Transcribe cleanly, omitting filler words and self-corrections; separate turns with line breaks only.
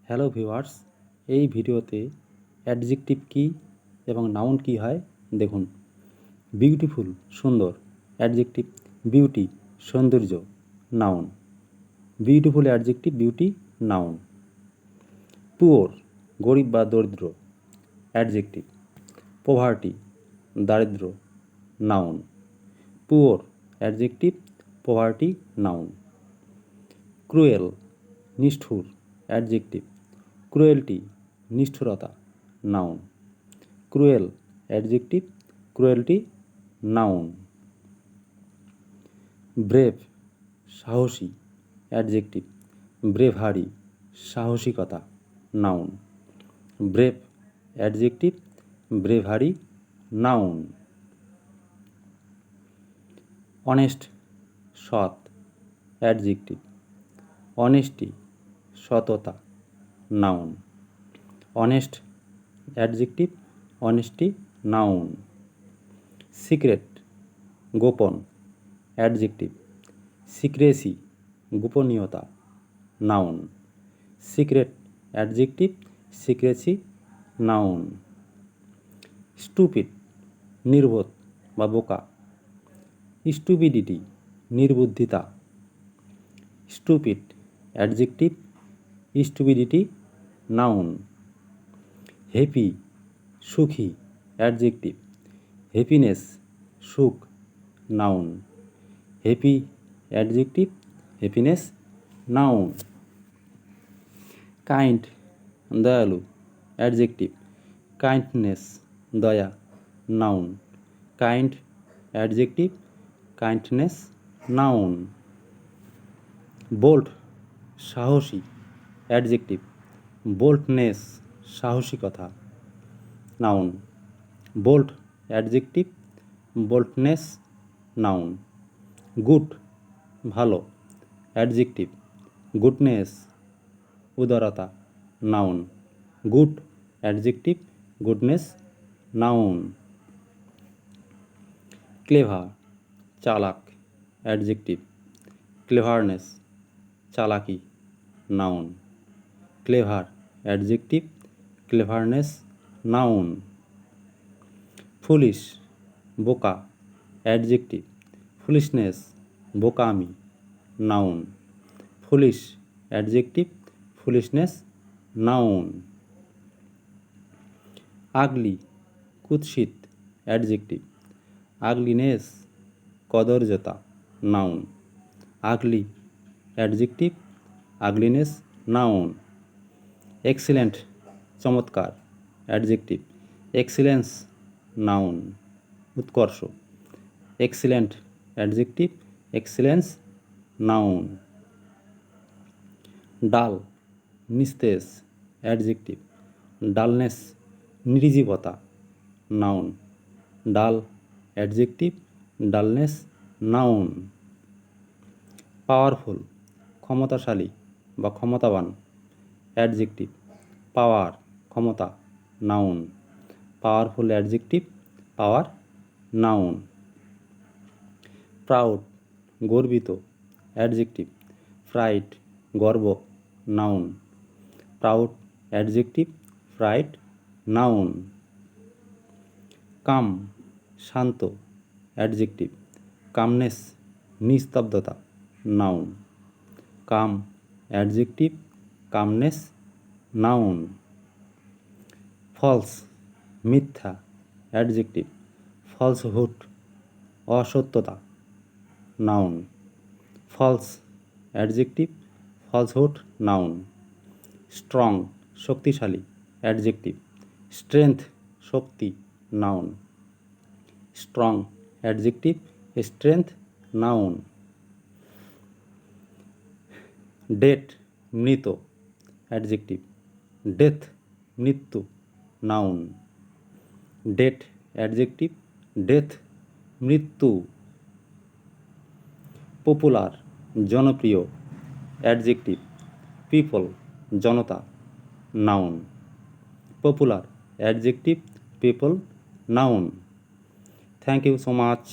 Hello viewers, এই ভিডিওতে adjective কী এবং নাউন কী হয় দেখুন। বিউটিফুল সুন্দর, অ্যাডজেক্টিভ বিউটি সৌন্দর্য, noun. Beautiful adjective beauty noun. Poor গরিব বা দরিদ্র, অ্যাডজেক্টিভ। পভার্টি দারিদ্র, noun. Poor adjective, poverty noun. Cruel নিষ্ঠুর, অ্যাডজেক্টিভ। ক্রুয়েলটি নিষ্ঠুরতা, noun. Cruel adjective, cruelty noun. Brave সাহসী, অ্যাডজেক্টিভ। ব্রেভারি সাহসিকতা, noun. Brave adjective, bravery noun. Honest সৎ, অ্যাডজেক্টিভ। অনেস্টি সততা, noun. Honest adjective, honesty noun. Secret গোপন, adjective. Secrecy গোপনীয়তা, noun. Secret adjective, secrecy noun. Stupid নির্বোধ বা বোকা, stupidity নির্বুদ্ধিতা। Stupid adjective, stupidity noun. Happy সুখী, অ্যাডজেক্টিভ। হ্যাপিনেস সুখ, noun. Happy adjective, happiness noun. Kind দয়ালু, অ্যাডজেক্টিভ। কাইন্ডনেস দয়া, noun. Kind adjective, kindness noun. Bold সাহসী, অ্যাডজেক্টিভ। বোল্ডনেস সাহসিকতা, noun. Bold adjective, boldness noun. Good ভালো, অ্যাডজেক্টিভ। গুডনেস উদারতা, noun. Good adjective, goodness noun. Clever চালাক, adjective. Cleverness চালাকি, noun. Clever adjective, cleverness noun. Foolish বোকা, adjective. Foolishness বোকামি, noun. Foolish adjective, foolishness noun. Ugly কুৎসিত, adjective. Ugliness কদর্যতা, noun. আগলি adjective, ugliness noun. Excellent চমৎকার, adjective. Excellence noun উৎকর্ষ। Excellent adjective, excellence noun. Dull নিস্তেজ, adjective. Dullness নির্জীবতা, noun. Dull adjective, dullness noun. Powerful ক্ষমতাশালী বা ক্ষমতাবান, অ্যাডজেক্টিভ। পাওয়ার ক্ষমতা, noun. Powerful adjective, power noun. Proud গর্বিত, অ্যাডজেক্টিভ। প্রাইড গর্ব, noun. Proud adjective, pride noun. Calm শান্ত, অ্যাডজেক্টিভ। কামনেস নিস্তব্ধতা, noun. Calm adjective, calmness noun. False মিথ্যা, অ্যাডজেক্টিভ। ফলসহুড অসত্যতা, noun. False adjective, falsehood noun. Strong শক্তিশালী, adjective. Strength শক্তি, noun. Strong adjective, strength noun. Death মৃত, adjective. Death মৃত্যু, noun. Death adjective, death মৃত্যু। Popular জনপ্রিয়, adjective. People জনতা, noun. Popular adjective, people noun. Thank you so much.